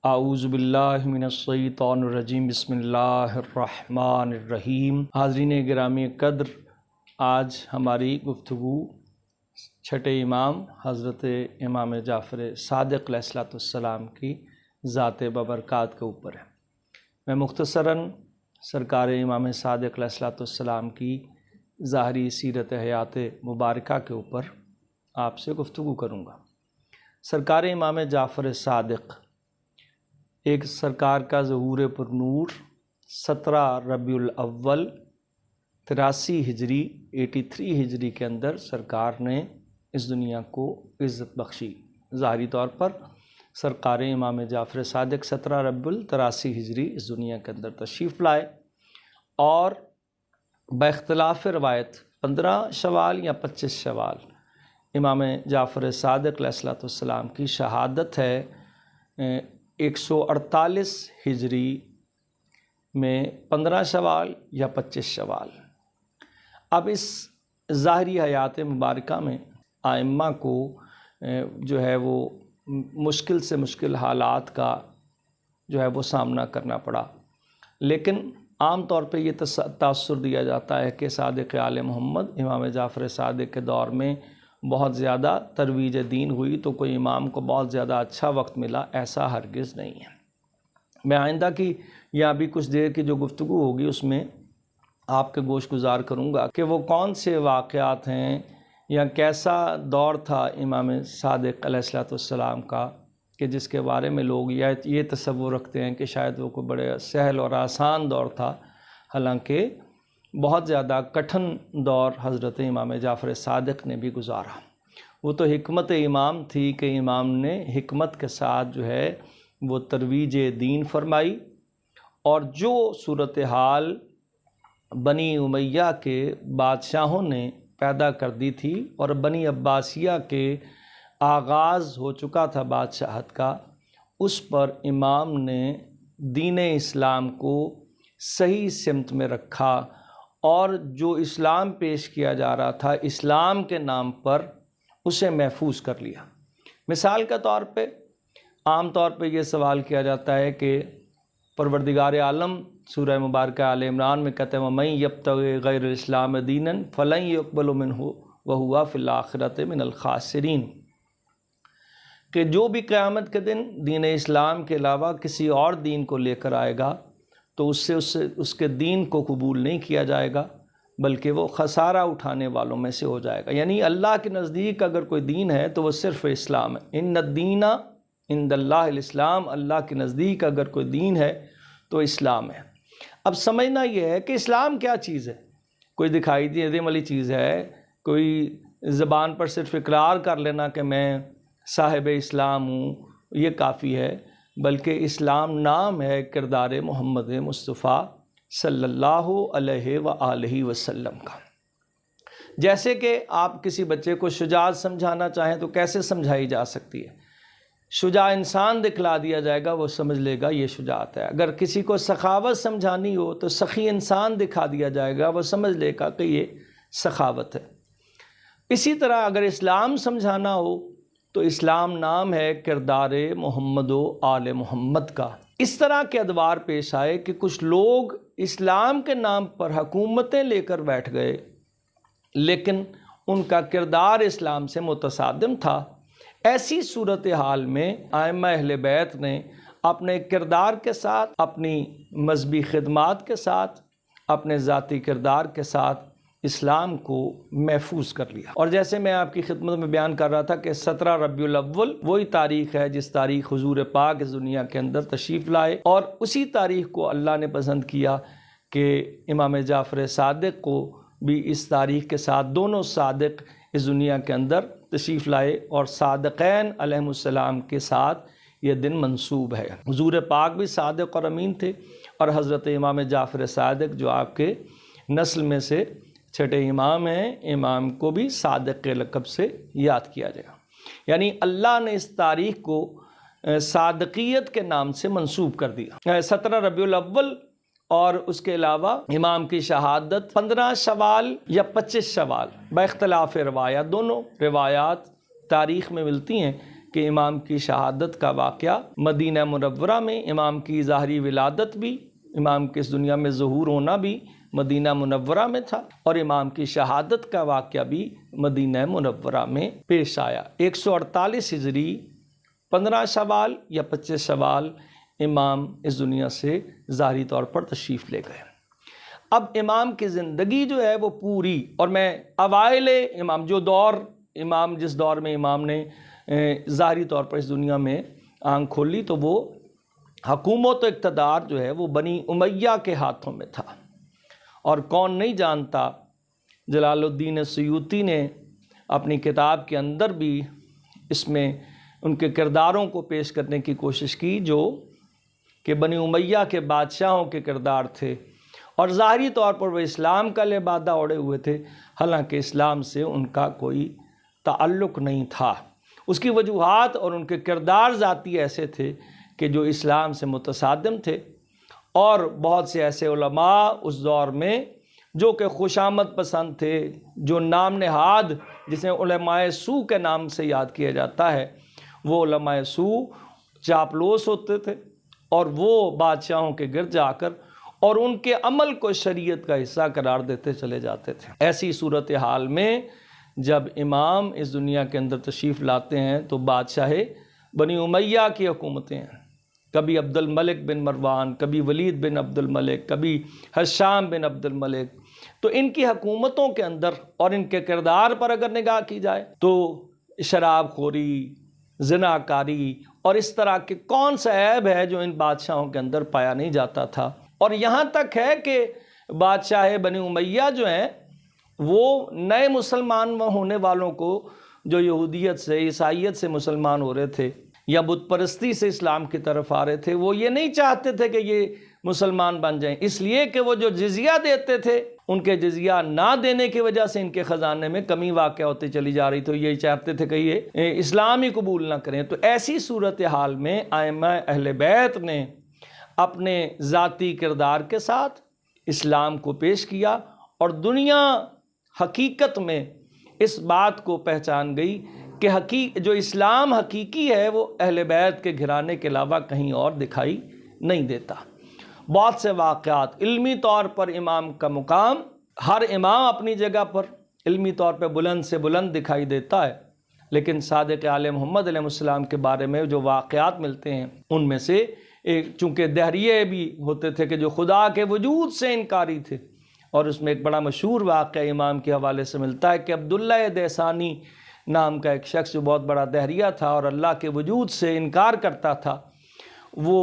اعوذ باللہ من الشیطان الرجیم، بسم اللہ الرحمن الرحیم۔ حاضرین گرامی قدر، آج ہماری گفتگو چھٹے امام حضرت امام جعفر صادق علیہ السلام کی ذات ببرکات کے اوپر ہے۔ میں مختصراً سرکار امام صادق علیہ السلام کی ظاہری سیرت حیات مبارکہ کے اوپر آپ سے گفتگو کروں گا۔ سرکار امام جعفر صادق ایک سرکار کا ظہور پر نور 17 ربیع الاول 83 ہجری 83 ہجری کے اندر سرکار نے اس دنیا کو عزت بخشی۔ ظاہری طور پر سرکار امام جعفر صادق 17 ربیع 83 ہجری اس دنیا کے اندر تشریف لائے، اور باختلاف روایت 15 شوال یا 25 شوال امام جعفر صادق علیہ السلام کی شہادت ہے 148 ہجری میں 15 شوال یا 25 شوال۔ اب اس ظاہری حیات مبارکہ میں ائمہ کو جو ہے وہ مشکل سے مشکل حالات کا جو ہے وہ سامنا کرنا پڑا، لیکن عام طور پہ یہ تاثر دیا جاتا ہے کہ صادق آل محمد امام جعفر صادق کے دور میں بہت زیادہ ترویج دین ہوئی، تو کوئی امام کو بہت زیادہ اچھا وقت ملا، ایسا ہرگز نہیں ہے۔ میں آئندہ کی یا ابھی کچھ دیر کی جو گفتگو ہوگی اس میں آپ کے گوش گزار کروں گا کہ وہ کون سے واقعات ہیں یا کیسا دور تھا امام صادق علیہ السلام کا کہ جس کے بارے میں لوگ یہ تصور رکھتے ہیں کہ شاید وہ کوئی بڑے سہل اور آسان دور تھا، حالانکہ بہت زیادہ کٹھن دور حضرت امام جعفر صادق نے بھی گزارا۔ وہ تو حکمت امام تھی کہ امام نے حکمت کے ساتھ جو ہے وہ ترویج دین فرمائی، اور جو صورتحال بنی امیہ کے بادشاہوں نے پیدا کر دی تھی اور بنی عباسیہ کے آغاز ہو چکا تھا بادشاہت کا، اس پر امام نے دین اسلام کو صحیح سمت میں رکھا، اور جو اسلام پیش کیا جا رہا تھا اسلام کے نام پر اسے محفوظ کر لیا۔ مثال کے طور پہ عام طور پہ یہ سوال کیا جاتا ہے کہ پروردگار عالم سورہ مبارکہ آل عمران میں کہتے ہیں وَمَن یبتغِ غیر الاسلام دینا فلن یقبل منہ وہو فی الآخرۃ من الخاسرین، کہ جو بھی قیامت کے دن دین اسلام کے علاوہ کسی اور دین کو لے کر آئے گا تو اس کے دین کو قبول نہیں کیا جائے گا، بلکہ وہ خسارہ اٹھانے والوں میں سے ہو جائے گا۔ یعنی اللہ کے نزدیک اگر کوئی دین ہے تو وہ صرف اسلام ہے۔ ان الدین عند اللہ الاسلام، اللہ کے نزدیک اگر کوئی دین ہے تو اسلام ہے۔ اب سمجھنا یہ ہے کہ اسلام کیا چیز ہے؟ کوئی دکھائی دینے والی چیز ہے؟ کوئی زبان پر صرف اقرار کر لینا کہ میں صاحب اسلام ہوں یہ کافی ہے؟ بلکہ اسلام نام ہے کردار محمد مصطفیٰ صلی اللہ علیہ وآلہ وسلم کا۔ جیسے کہ آپ کسی بچے کو شجاعت سمجھانا چاہیں تو کیسے سمجھائی جا سکتی ہے؟ شجاع انسان دکھلا دیا جائے گا، وہ سمجھ لے گا یہ شجاعت ہے۔ اگر کسی کو سخاوت سمجھانی ہو تو سخی انسان دکھا دیا جائے گا، وہ سمجھ لے گا کہ یہ سخاوت ہے۔ اسی طرح اگر اسلام سمجھانا ہو تو اسلام نام ہے کردار محمد و آل محمد کا۔ اس طرح کے ادوار پیش آئے کہ کچھ لوگ اسلام کے نام پر حکومتیں لے کر بیٹھ گئے، لیکن ان کا کردار اسلام سے متصادم تھا۔ ایسی صورتحال میں ائمہ اہل بیت نے اپنے کردار کے ساتھ، اپنی مذہبی خدمات کے ساتھ، اپنے ذاتی کردار کے ساتھ اسلام کو محفوظ کر لیا۔ اور جیسے میں آپ کی خدمت میں بیان کر رہا تھا کہ 17 ربیع الاول وہی تاریخ ہے جس تاریخ حضور پاک اس دنیا کے اندر تشریف لائے، اور اسی تاریخ کو اللہ نے پسند کیا کہ امام جعفر صادق کو بھی اس تاریخ کے ساتھ، دونوں صادق اس دنیا کے اندر تشریف لائے، اور صادقین علیہ السلام کے ساتھ یہ دن منسوب ہے۔ حضور پاک بھی صادق اور امین تھے، اور حضرت امام جعفر صادق جو آپ کے نسل میں سے چھٹے امام ہیں، امام کو بھی صادق کے لقب سے یاد کیا جائے گا۔ یعنی اللہ نے اس تاریخ کو صادقیت کے نام سے منسوب کر دیا۔ 17 ربیع الاول اور اس کے علاوہ امام کی شہادت 15 شوال یا 25 شوال باختلاف روایات، دونوں روایات تاریخ میں ملتی ہیں کہ امام کی شہادت کا واقعہ مدینہ منورہ میں، امام کی ظاہری ولادت بھی، امام کے اس دنیا میں ظہور ہونا بھی مدینہ منورہ میں تھا، اور امام کی شہادت کا واقعہ بھی مدینہ منورہ میں پیش آیا۔ 148 ہجری 15 شوال یا 25 شوال امام اس دنیا سے ظاہری طور پر تشریف لے گئے۔ اب امام کی زندگی جو ہے وہ پوری، اور میں اوائل امام جس دور میں امام نے ظاہری طور پر اس دنیا میں آنکھ کھولی، تو وہ حکومت و اقتدار جو ہے وہ بنی امیہ کے ہاتھوں میں تھا۔ اور کون نہیں جانتا، جلال الدین سیوطی نے اپنی کتاب کے اندر بھی اس میں ان کے کرداروں کو پیش کرنے کی کوشش کی، جو کہ بنی امیہ کے بادشاہوں کے کردار تھے، اور ظاہری طور پر وہ اسلام کا لبادہ اوڑھے ہوئے تھے، حالانکہ اسلام سے ان کا کوئی تعلق نہیں تھا۔ اس کی وجوہات اور ان کے کردار ذاتی ایسے تھے کہ جو اسلام سے متصادم تھے، اور بہت سے ایسے علماء اس دور میں جو کہ خوشامد پسند تھے، جو نام نہاد جسے علماء سو کے نام سے یاد کیا جاتا ہے، وہ علماء سو چاپلوس ہوتے تھے، اور وہ بادشاہوں کے گرد جا کر اور ان کے عمل کو شریعت کا حصہ قرار دیتے چلے جاتے تھے۔ ایسی صورتحال میں جب امام اس دنیا کے اندر تشریف لاتے ہیں تو بادشاہ بنی امیہ کی حکومتیں ہیں، کبھی عبد الملک بن مروان، کبھی ولید بن عبد الملک، کبھی ہشام بن عبد الملک، تو ان کی حکومتوں کے اندر اور ان کے کردار پر اگر نگاہ کی جائے تو شراب خوری، زناکاری اور اس طرح کے کون سا عیب ہے جو ان بادشاہوں کے اندر پایا نہیں جاتا تھا۔ اور یہاں تک ہے کہ بادشاہ بنی امیہ جو ہیں وہ نئے مسلمان ہونے والوں کو، جو یہودیت سے عیسائیت سے مسلمان ہو رہے تھے یا بت پرستی سے اسلام کی طرف آ رہے تھے، وہ یہ نہیں چاہتے تھے کہ یہ مسلمان بن جائیں، اس لیے کہ وہ جو جزیہ دیتے تھے ان کے جزیہ نہ دینے کی وجہ سے ان کے خزانے میں کمی واقع ہوتی چلی جا رہی، تو یہ چاہتے تھے کہ یہ اسلام ہی قبول نہ کریں۔ تو ایسی صورتحال میں ائمہ اہل بیت نے اپنے ذاتی کردار کے ساتھ اسلام کو پیش کیا، اور دنیا حقیقت میں اس بات کو پہچان گئی کہ جو اسلام حقیقی ہے وہ اہل بیت کے گھرانے کے علاوہ کہیں اور دکھائی نہیں دیتا۔ بہت سے واقعات، علمی طور پر امام کا مقام، ہر امام اپنی جگہ پر علمی طور پہ بلند سے بلند دکھائی دیتا ہے، لیکن صادق آل محمد علیہ السلام کے بارے میں جو واقعات ملتے ہیں ان میں سے چونکہ دہریے بھی ہوتے تھے کہ جو خدا کے وجود سے انکاری تھے، اور اس میں ایک بڑا مشہور واقعہ امام کے حوالے سے ملتا ہے کہ عبداللہ دیسانی نام کا ایک شخص جو بہت بڑا دہریہ تھا اور اللہ کے وجود سے انکار کرتا تھا، وہ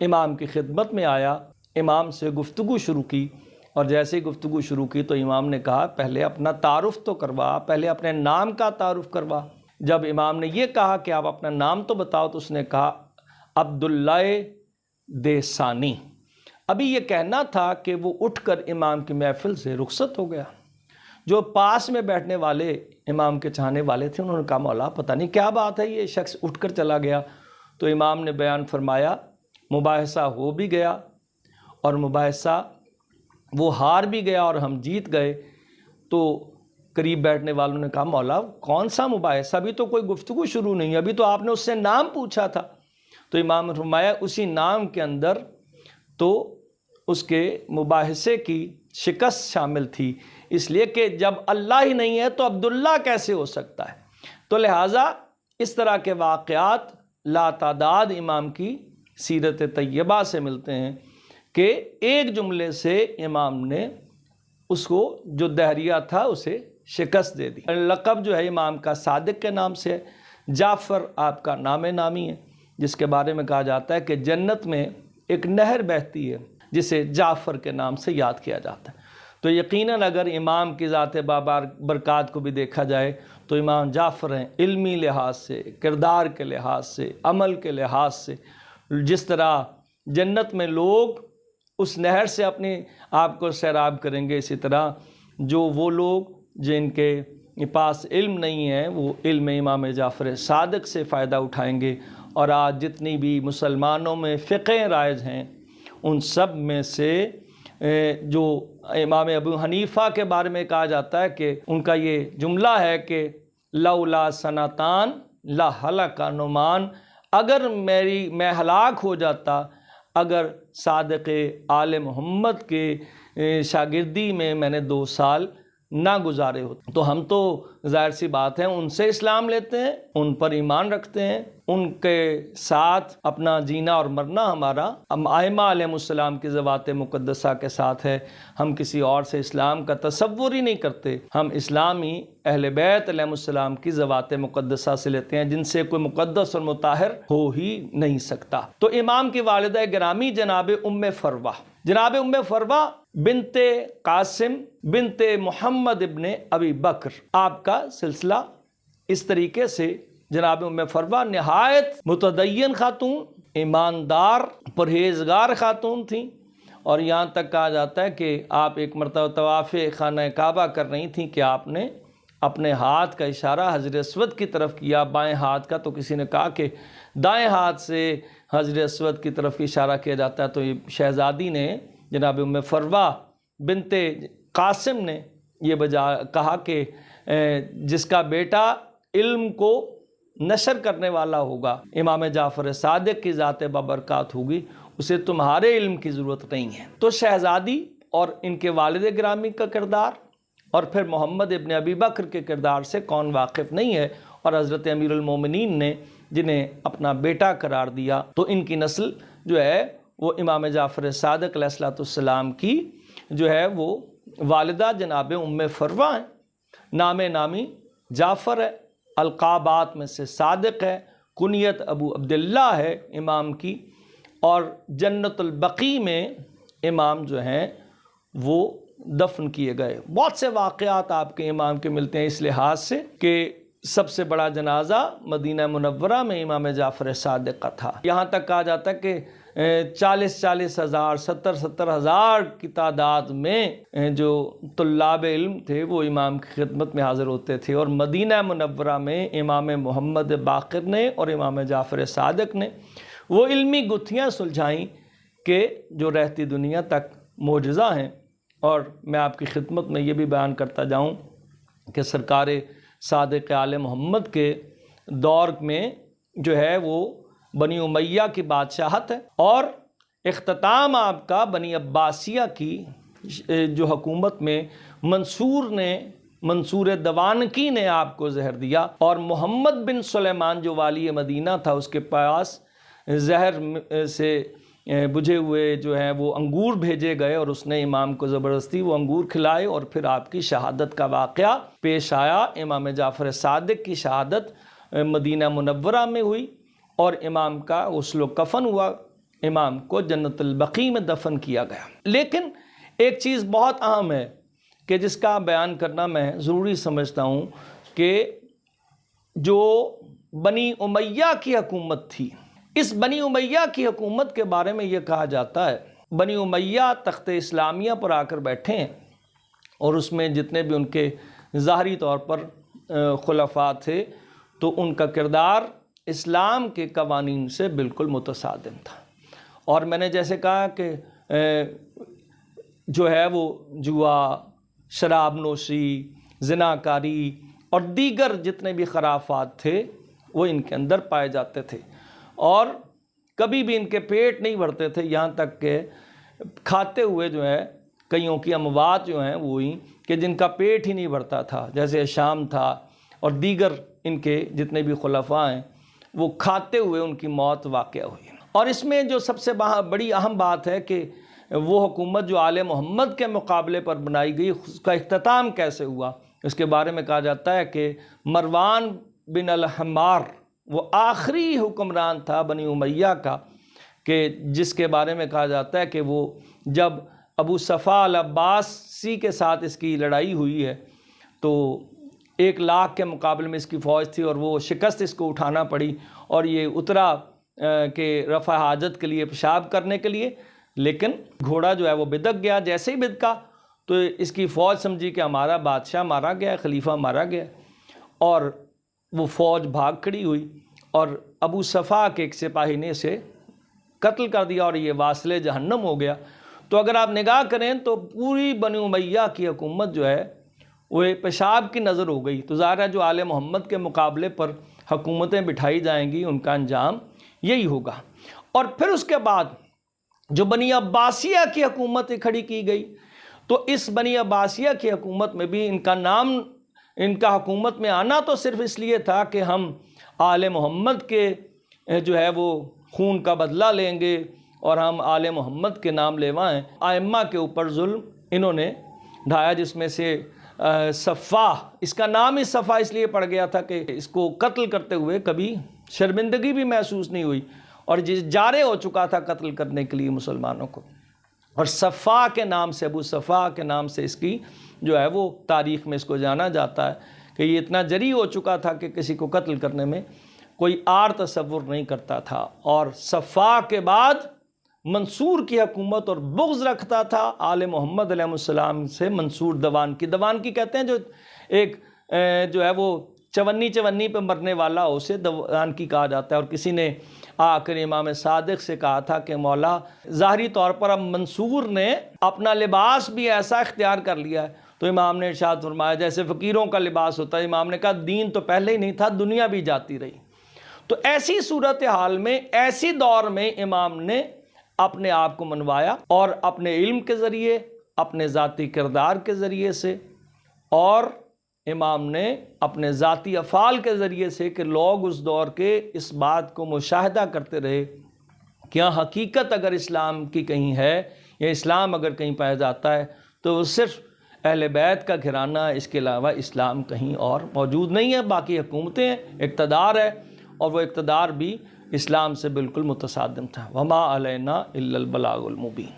امام کی خدمت میں آیا، امام سے گفتگو شروع کی، اور جیسے ہی گفتگو شروع کی تو امام نے کہا پہلے اپنا تعارف تو کروا، پہلے اپنے نام کا تعارف کروا۔ جب امام نے یہ کہا کہ آپ اپنا نام تو بتاؤ، تو اس نے کہا عبداللہ دیسانی۔ ابھی یہ کہنا تھا کہ وہ اٹھ کر امام کی محفل سے رخصت ہو گیا۔ جو پاس میں بیٹھنے والے امام کے چاہنے والے تھے انہوں نے کہا مولا پتہ نہیں کیا بات ہے، یہ شخص اٹھ کر چلا گیا۔ تو امام نے بیان فرمایا مباحثہ ہو بھی گیا، اور مباحثہ وہ ہار بھی گیا اور ہم جیت گئے۔ تو قریب بیٹھنے والوں نے کہا مولا کون سا مباحثہ، ابھی تو کوئی گفتگو شروع نہیں، ابھی تو آپ نے اس سے نام پوچھا تھا۔ تو امام نے فرمایا اسی نام کے اندر تو اس کے مباحثے کی شکست شامل تھی، اس لیے کہ جب اللہ ہی نہیں ہے تو عبداللہ کیسے ہو سکتا ہے۔ تو لہٰذا اس طرح کے واقعات لا تعداد امام کی سیرت طیبہ سے ملتے ہیں کہ ایک جملے سے امام نے اس کو جو دہریہ تھا اسے شکست دے دی۔ لقب جو ہے امام کا صادق کے نام سے ہے، جعفر آپ کا نام نامی ہے، جس کے بارے میں کہا جاتا ہے کہ جنت میں ایک نہر بہتی ہے جسے جعفر کے نام سے یاد کیا جاتا ہے۔ تو یقیناً اگر امام کی ذات برکات کو بھی دیکھا جائے تو امام جعفر ہیں، علمی لحاظ سے، کردار کے لحاظ سے، عمل کے لحاظ سے۔ جس طرح جنت میں لوگ اس نہر سے اپنے آپ کو سیراب کریں گے، اسی طرح جو وہ لوگ جن کے پاس علم نہیں ہے وہ علم امام جعفر صادق سے فائدہ اٹھائیں گے۔ اور آج جتنی بھی مسلمانوں میں فقہیں رائج ہیں ان سب میں سے جو امام ابو حنیفہ کے بارے میں کہا جاتا ہے کہ ان کا یہ جملہ ہے کہ لولا سنتان لا ہلاک نعمان، اگر میں ہلاک ہو جاتا اگر صادق آل محمد کے شاگردی میں نے 2 سال نہ گزارے ہوتے۔ تو ہم تو ظاہر سی بات ہے ان سے اسلام لیتے ہیں، ان پر ایمان رکھتے ہیں، ان کے ساتھ اپنا جینا اور مرنا ہمارا ائمہ علیہ السلام کی ذوات مقدسہ کے ساتھ ہے۔ ہم کسی اور سے اسلام کا تصور ہی نہیں کرتے، ہم اسلام ہی اہل بیت علیہ السلام کی ذوات مقدسہ سے لیتے ہیں، جن سے کوئی مقدس اور مطہر ہو ہی نہیں سکتا۔ تو امام کی والدہ گرامی جناب ام فروہ بنت قاسم بنت محمد ابن ابی بکر، آپ کا سلسلہ اس طریقے سے جناب ام فروہ نہایت متدین خاتون، ایماندار پرہیزگار خاتون تھیں، اور یہاں تک کہا جاتا ہے کہ آپ ایک مرتبہ طواف خانہ کعبہ کر رہی تھیں کہ آپ نے اپنے ہاتھ کا اشارہ حجر اسود کی طرف کیا، بائیں ہاتھ کا، تو کسی نے کہا کہ دائیں ہاتھ سے حجر اسود کی طرف اشارہ کیا جاتا ہے، تو یہ شہزادی نے جناب ام فروہ بنت قاسم نے یہ کہا کہ جس کا بیٹا علم کو نشر کرنے والا ہوگا، امام جعفر صادق کی ذات بابرکات ہوگی، اسے تمہارے علم کی ضرورت نہیں ہے۔ تو شہزادی اور ان کے والد گرامی کا کردار اور پھر محمد ابن ابی بکر کے کردار سے کون واقف نہیں ہے، اور حضرت امیر المومنین نے جنہیں اپنا بیٹا قرار دیا، تو ان کی نسل جو ہے وہ امام جعفر صادق علیہ السلام کی جو ہے وہ والدہ جناب ام فروہ ہیں۔ نام نامی جعفر ہے، القابات میں سے صادق ہے، کنیت ابو عبداللہ ہے امام کی، اور جنت البقیع میں امام جو ہیں وہ دفن کیے گئے۔ بہت سے واقعات آپ کے امام کے ملتے ہیں اس لحاظ سے کہ سب سے بڑا جنازہ مدینہ منورہ میں امام جعفر صادق کا تھا۔ یہاں تک کہا جاتا ہے کہ 40 ہزار 70 ہزار کی تعداد میں جو طلاب علم تھے وہ امام کی خدمت میں حاضر ہوتے تھے، اور مدینہ منورہ میں امام محمد باقر نے اور امام جعفر صادق نے وہ علمی گتھیاں سلجھائیں کہ جو رہتی دنیا تک معجزہ ہیں۔ اور میں آپ کی خدمت میں یہ بھی بیان کرتا جاؤں کہ سرکار صادق آل محمد کے دور میں جو ہے وہ بنی امیہ کی بادشاہت ہے، اور اختتام آپ کا بنی عباسیہ کی جو حکومت میں منصور دوانکی نے آپ کو زہر دیا، اور محمد بن سلیمان جو والی مدینہ تھا اس کے پاس زہر سے بجھے ہوئے جو ہیں وہ انگور بھیجے گئے، اور اس نے امام کو زبردستی وہ انگور کھلائے، اور پھر آپ کی شہادت کا واقعہ پیش آیا۔ امام جعفر صادق کی شہادت مدینہ منورہ میں ہوئی، اور امام کا غسل و کفن ہوا، امام کو جنت البقیع میں دفن کیا گیا۔ لیکن ایک چیز بہت اہم ہے کہ جس کا بیان کرنا میں ضروری سمجھتا ہوں کہ جو بنی امیہ کی حکومت تھی، اس بنی امیہ کی حکومت کے بارے میں یہ کہا جاتا ہے، بنی امیہ تخت اسلامیہ پر آ کر بیٹھے ہیں، اور اس میں جتنے بھی ان کے ظاہری طور پر خلفاء تھے تو ان کا کردار اسلام کے قوانین سے بالکل متصادم تھا۔ اور میں نے جیسے کہا کہ جو ہے وہ جوا، شراب نوشی، زناکاری اور دیگر جتنے بھی خرافات تھے وہ ان کے اندر پائے جاتے تھے، اور کبھی بھی ان کے پیٹ نہیں بھرتے تھے، یہاں تک کہ کھاتے ہوئے جو ہے کئیوں کی اموات جو ہیں وہ ہوئی کہ جن کا پیٹ ہی نہیں بھرتا تھا، جیسے شام تھا اور دیگر ان کے جتنے بھی خلفاء ہیں وہ کھاتے ہوئے ان کی موت واقع ہوئی۔ اور اس میں جو سب سے بڑی اہم بات ہے کہ وہ حکومت جو آل محمد کے مقابلے پر بنائی گئی اس کا اختتام کیسے ہوا، اس کے بارے میں کہا جاتا ہے کہ مروان بن الحمار وہ آخری حکمران تھا بنی امیہ کا، کہ جس کے بارے میں کہا جاتا ہے کہ وہ جب ابو صفا العباسی کے ساتھ اس کی لڑائی ہوئی ہے تو 1 لاکھ کے مقابلے میں اس کی فوج تھی، اور وہ شکست اس کو اٹھانا پڑی، اور یہ اترا کہ رفع حاجت کے لیے، پیشاب کرنے کے لیے، لیکن گھوڑا جو ہے وہ بدک گیا۔ جیسے ہی بدکا تو اس کی فوج سمجھی کہ ہمارا بادشاہ مارا گیا، خلیفہ مارا گیا، اور وہ فوج بھاگ کھڑی ہوئی، اور ابو صفا کے ایک سپاہی نے اسے قتل کر دیا، اور یہ واصل جہنم ہو گیا۔ تو اگر آپ نگاہ کریں تو پوری بنی امیہ کی حکومت جو ہے وہ پیشاب کی نظر ہو گئی۔ تو ظاہر ہے جو آل محمد کے مقابلے پر حکومتیں بٹھائی جائیں گی ان کا انجام یہی ہوگا۔ اور پھر اس کے بعد جو بنی عباسیہ کی حکومت کھڑی کی گئی، تو اس بنی عباسیہ کی حکومت میں بھی ان کا نام، ان کا حکومت میں آنا تو صرف اس لیے تھا کہ ہم آل محمد کے جو ہے وہ خون کا بدلہ لیں گے اور ہم آل محمد کے نام لیوائیں۔ ائمہ کے اوپر ظلم انہوں نے ڈھایا، جس میں سے صفا، اس کا نام ہی صفا اس لیے پڑ گیا تھا کہ اس کو قتل کرتے ہوئے کبھی شرمندگی بھی محسوس نہیں ہوئی، اور جارے ہو چکا تھا قتل کرنے کے لیے مسلمانوں کو، اور صفا کے نام سے، ابو صفا کے نام سے اس کی جو ہے وہ تاریخ میں اس کو جانا جاتا ہے کہ یہ اتنا جری ہو چکا تھا کہ کسی کو قتل کرنے میں کوئی آر تصور نہیں کرتا تھا۔ اور صفا کے بعد منصور کی حکومت اور بغض رکھتا تھا آل محمد علیہ السلام سے منصور دوان کی کہتے ہیں، جو ایک جو ہے وہ چونی پہ مرنے والا، اسے دوان کی کہا جاتا ہے۔ اور کسی نے آ کر امام صادق سے کہا تھا کہ مولا، ظاہری طور پر اب منصور نے اپنا لباس بھی ایسا اختیار کر لیا ہے، تو امام نے ارشاد فرمایا جیسے فقیروں کا لباس ہوتا ہے۔ امام نے کہا دین تو پہلے ہی نہیں تھا، دنیا بھی جاتی رہی۔ تو ایسی صورتحال میں، ایسی دور میں امام نے اپنے آپ کو منوایا، اور اپنے علم کے ذریعے، اپنے ذاتی کردار کے ذریعے سے، اور امام نے اپنے ذاتی افعال کے ذریعے سے کہ لوگ اس دور کے اس بات کو مشاہدہ کرتے رہے کہ ہاں حقیقت اگر اسلام کی کہیں ہے، یا اسلام اگر کہیں پایا جاتا ہے تو وہ صرف اہل بیت کا گھرانہ، اس کے علاوہ اسلام کہیں اور موجود نہیں ہے۔ باقی حکومتیں، اقتدار ہے، اور وہ اقتدار بھی اسلام سے بالکل متصادم تھا۔ وما علینا الا البلاغ المبین۔